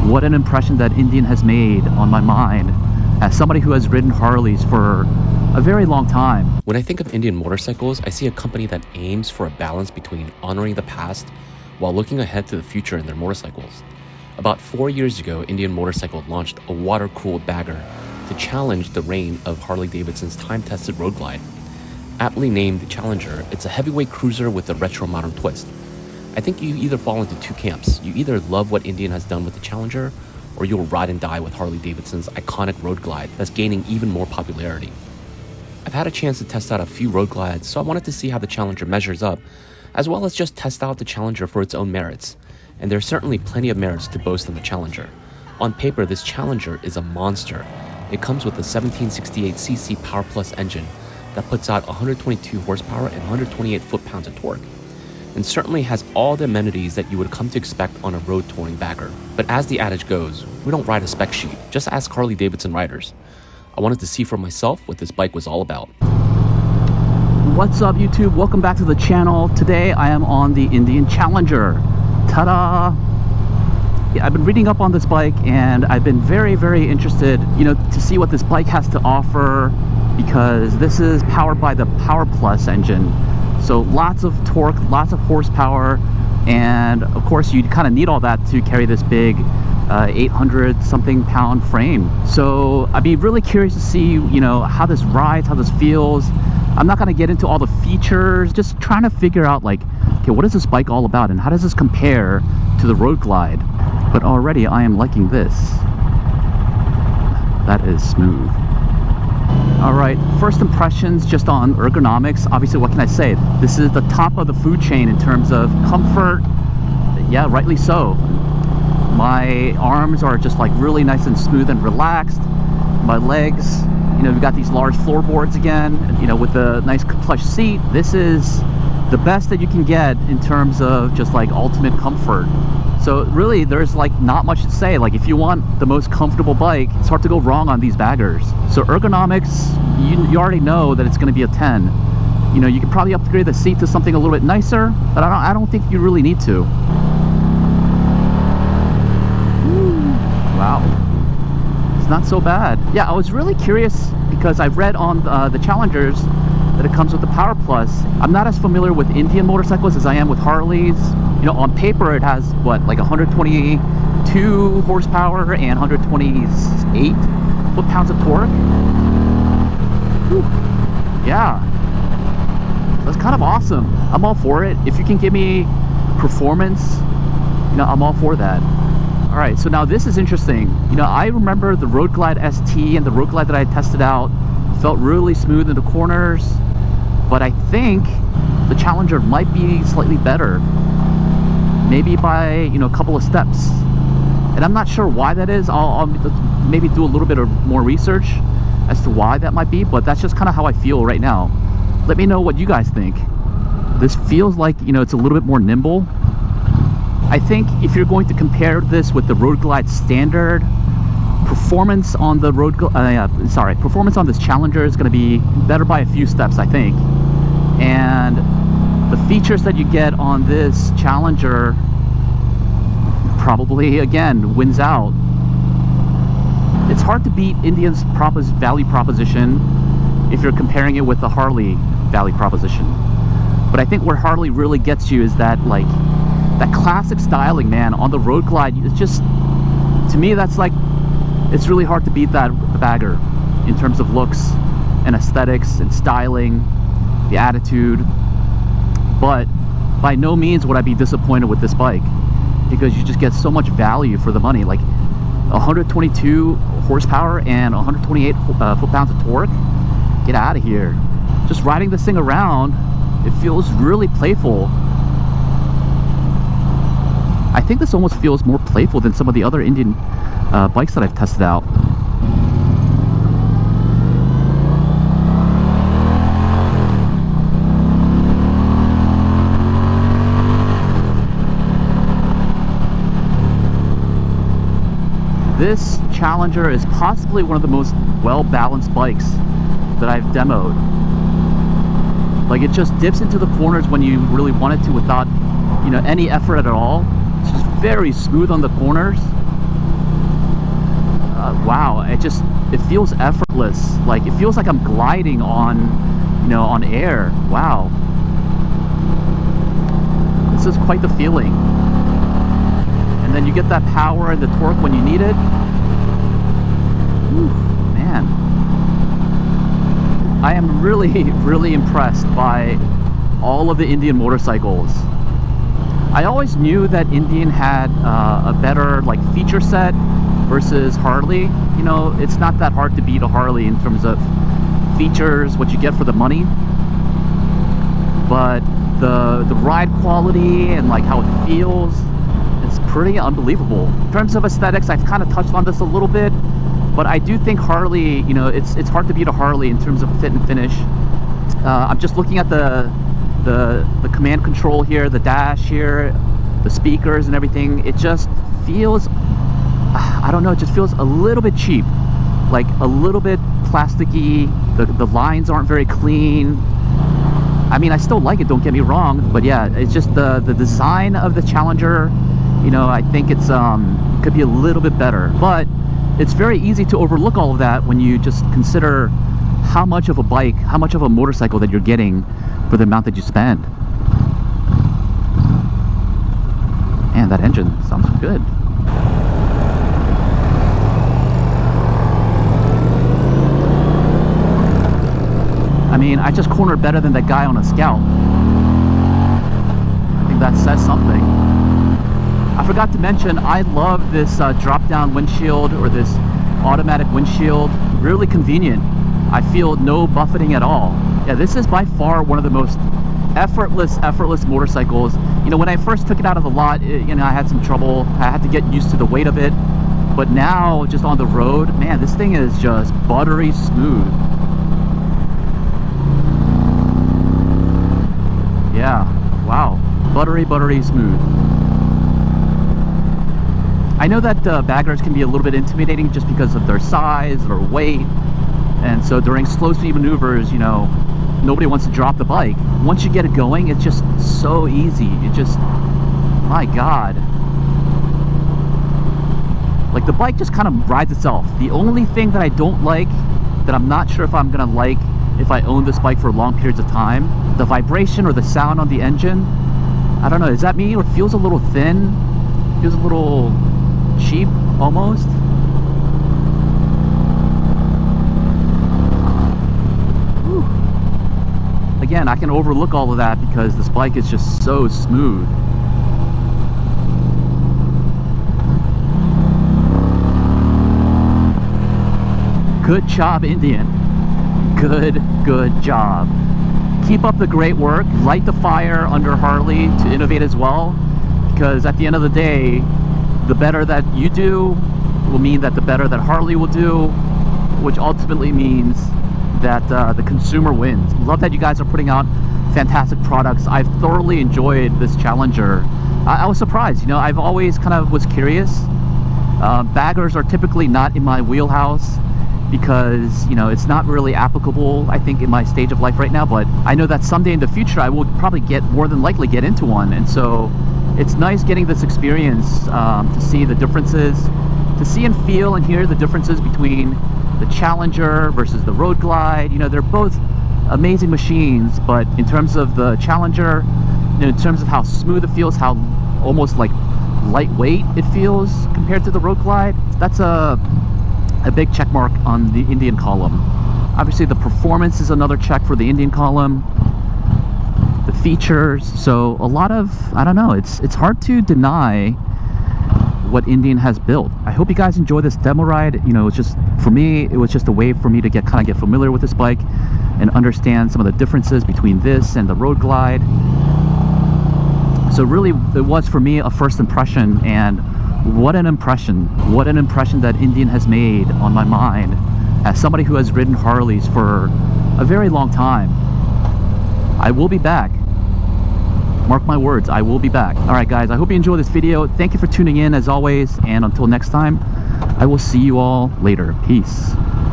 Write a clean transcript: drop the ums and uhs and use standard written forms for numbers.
What an impression that Indian has made on my mind as somebody who has ridden Harleys for a very long time. When I think of Indian motorcycles, I see a company that aims for a balance between honoring the past while looking ahead to the future in their motorcycles. About 4 years ago, Indian Motorcycle launched a water-cooled bagger to challenge the reign of Harley-Davidson's time-tested Roadglide. Aptly named the Challenger, it's a heavyweight cruiser with a retro modern twist. I think you either fall into two camps. You either love what Indian has done with the Challenger, or you'll ride and die with Harley-Davidson's iconic Roadglide that's gaining even more popularity. I've had a chance to test out a few Roadglides, so I wanted to see how the Challenger measures up, as well as just test out the Challenger for its own merits. And there's certainly plenty of merits to boast in the Challenger. On paper, this Challenger is a monster. It comes with a 1768cc Power Plus engine that puts out 122 horsepower and 128 foot-pounds of torque, and certainly has all the amenities that you would come to expect on a road touring bagger. But as the adage goes, we don't ride a spec sheet, just ask Harley-Davidson riders. I wanted to see for myself what this bike was all about. What's up, YouTube? Welcome back to the channel. Today I am on the Indian Challenger. Ta-da! Yeah, I've been reading up on this bike and I've been very interested, to see what this bike has to offer, because this is powered by the Power Plus engine. So lots of torque, lots of horsepower, and of course you kind of need all that to carry this big 800 something pound frame. So I'd be really curious to see, how this rides, how this feels. I'm not going to get into all the features, just trying to figure out, like, okay, what is this bike all about and how does this compare to the Roadglide? But already I am liking this. That is smooth. All right, first impressions just on ergonomics. Obviously, what can I say? This is the top of the food chain in terms of comfort. Yeah, rightly so. My arms are just like really nice and smooth and relaxed. My legs, we've got these large floorboards again, with a nice plush seat. This is the best that you can get in terms of just like ultimate comfort. So really, there's like not much to say. Like, if you want the most comfortable bike, it's hard to go wrong on these baggers. So ergonomics, you already know that it's going to be a 10. You can probably upgrade the seat to something a little bit nicer, but I don't think you really need to. Wow, it's not so bad. Yeah, I was really curious because I've read on the Challengers that it comes with the Power Plus. I'm not as familiar with Indian motorcycles as I am with Harleys. On paper it has what, like 122 horsepower and 128 foot-pounds of torque. Whew. Yeah, that's kind of awesome. I'm all for it. If you can give me performance, I'm all for that. All right, so now this is interesting. I remember the Roadglide ST and the Roadglide that I tested out felt really smooth in the corners, but I think the Challenger might be slightly better, maybe by a couple of steps, and I'm not sure why that is. I'll maybe do a little bit of more research as to why that might be, but that's just kind of how I feel right now. Let me know what you guys think. This feels like it's a little bit more nimble. I think if you're going to compare this with the Roadglide standard, performance on the performance on this Challenger is going to be better by a few steps, I think. And the features that you get on this Challenger probably, again, wins out. It's hard to beat Indian's value proposition if you're comparing it with the Harley value proposition. But I think where Harley really gets you is that, like, that classic styling, man, on the Roadglide. It's just, to me, that's like, it's really hard to beat that bagger in terms of looks and aesthetics and styling, the attitude. But by no means would I be disappointed with this bike, because you just get so much value for the money. Like 122 horsepower and 128 foot-pounds of torque. Get out of here. Just riding this thing around, it feels really playful. I think this almost feels more playful than some of the other Indian bikes that I've tested out. This Challenger is possibly one of the most well-balanced bikes that I've demoed. Like, it just dips into the corners when you really want it to without, any effort at all. It's just very smooth on the corners. it feels effortless. Like it feels like I'm gliding on, you know, on air. Wow. This is quite the feeling. And then you get that power and the torque when you need it. Whew, man. I am really, really impressed by all of the Indian motorcycles. I always knew that Indian had a better like feature set versus Harley. You know, it's not that hard to beat a Harley in terms of features, what you get for the money. But the ride quality and like how it feels, it's pretty unbelievable. In terms of aesthetics, I've kind of touched on this a little bit, but I do think Harley, you know, it's hard to beat a Harley in terms of fit and finish. I'm just looking at the command control here, the dash here, the speakers and everything. It just feels, I don't know, it just feels a little bit cheap, like a little bit plasticky. The lines aren't very clean. I mean, I still like it, don't get me wrong, but yeah, it's just the design of the Challenger, you know, I think it's could be a little bit better. But it's very easy to overlook all of that when you just consider how much of a bike, how much of a motorcycle that you're getting for the amount that you spend. And that engine sounds good. I mean, I just cornered better than that guy on a Scout. I think that says something. I forgot to mention, I love this drop-down windshield, or this automatic windshield. Really convenient. I feel no buffeting at all. Yeah, this is by far one of the most effortless motorcycles. You know, when I first took it out of the lot, you know, I had some trouble. I had to get used to the weight of it. But now, just on the road, man, this thing is just buttery smooth. Yeah, wow, buttery smooth. I know that baggers can be a little bit intimidating just because of their size or weight, and so during slow speed maneuvers, you know, nobody wants to drop the bike. Once you get it going, it's just so easy. It just, my God. Like the bike just kind of rides itself. The only thing that I don't like, that I'm not sure if I'm gonna like if I own this bike for long periods of time, the vibration or the sound on the engine. I don't know, is that me, or it feels a little thin? Feels a little cheap almost. Whew. Again, I can overlook all of that because this bike is just so smooth. Good job, Indian. Good job. Keep up the great work. Light the fire under Harley to innovate as well, because at the end of the day, the better that you do will mean that the better that Harley will do, which ultimately means that the consumer wins. Love that you guys are putting out fantastic products. I've thoroughly enjoyed this Challenger. I was surprised, you know, I've always kind of was curious. Baggers are typically not in my wheelhouse, because, you know, it's not really applicable, I think, in my stage of life right now. But I know that someday in the future I will probably more than likely get into one, and so it's nice getting this experience to see the differences, to see and feel and hear the differences between the Challenger versus the Roadglide. You know, they're both amazing machines, but in terms of the Challenger, you know, in terms of how smooth it feels, how almost like lightweight it feels compared to the Roadglide, that's a big check mark on the Indian column. Obviously the performance is another check for the Indian column, the features. So a lot of, I don't know, it's hard to deny what Indian has built. I hope you guys enjoy this demo ride. You know, it's just, for me, it was just a way for me to kind of get familiar with this bike and understand some of the differences between this and the Roadglide. So really, it was for me a first impression, and what an impression that Indian has made on my mind as somebody who has ridden Harleys for a very long time. I will be back. Mark my words, I will be back. All right, guys, I hope you enjoyed this video. Thank you for tuning in as always, and until next time, I will see you all later. Peace.